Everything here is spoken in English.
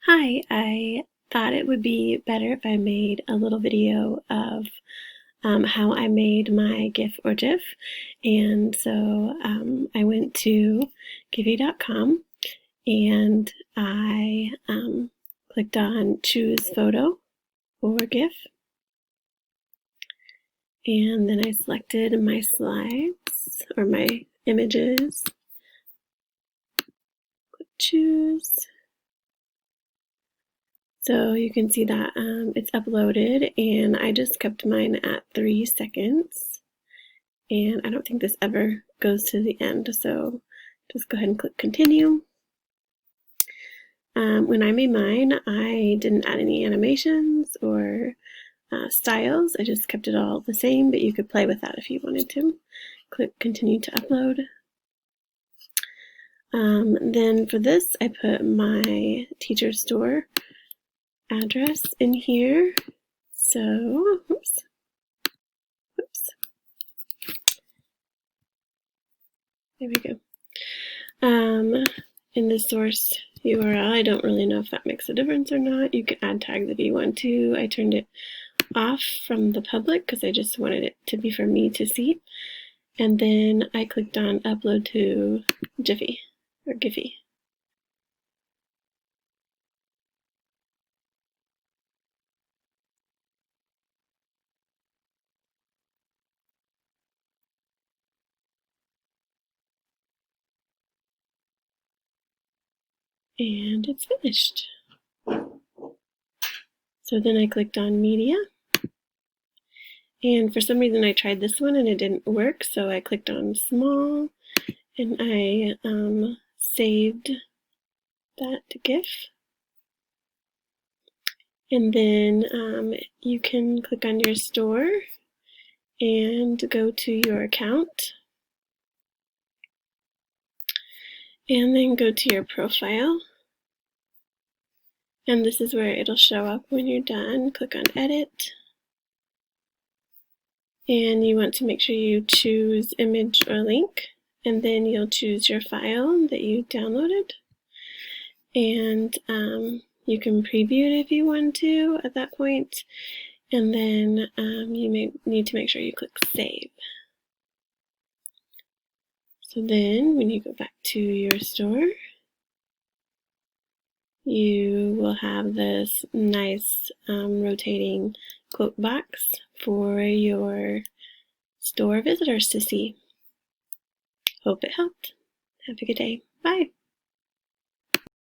Hi, I thought it would be better if I made a little video of how I made my GIF or GIF. And so I went to Giphy.com and I clicked on Choose Photo or GIF. And then I selected my slides or my images. Click Choose. So you can see that it's uploaded, and I just kept mine at 3 seconds. And I don't think this ever goes to the end, so just go ahead and click continue. When I made mine, I didn't add any animations or styles. I just kept it all the same, but you could play with that if you wanted to. Click continue to upload. Then for this, I put my teacher store address in here. So, oops. There we go. In the source URL, I don't really know if that makes a difference or not. You can add tags if you want to. I turned it off from the public because I just wanted it to be for me to see. And then I clicked on upload to Giphy or Giphy. And it's finished. So then I clicked on media. And for some reason I tried this one and it didn't work, so I clicked on small and I saved that to GIF. And then you can click on your store and go to your account. And then go to your profile. And this is where it'll show up when you're done. Click on edit. And you want to make sure you choose image or link. And then you'll choose your file that you downloaded. And you can preview it if you want to at that point. And then you may need to make sure you click save. So then when you go back to your store, you will have this nice rotating quote box for your store visitors to see. Hope it helped. Have a good day. Bye.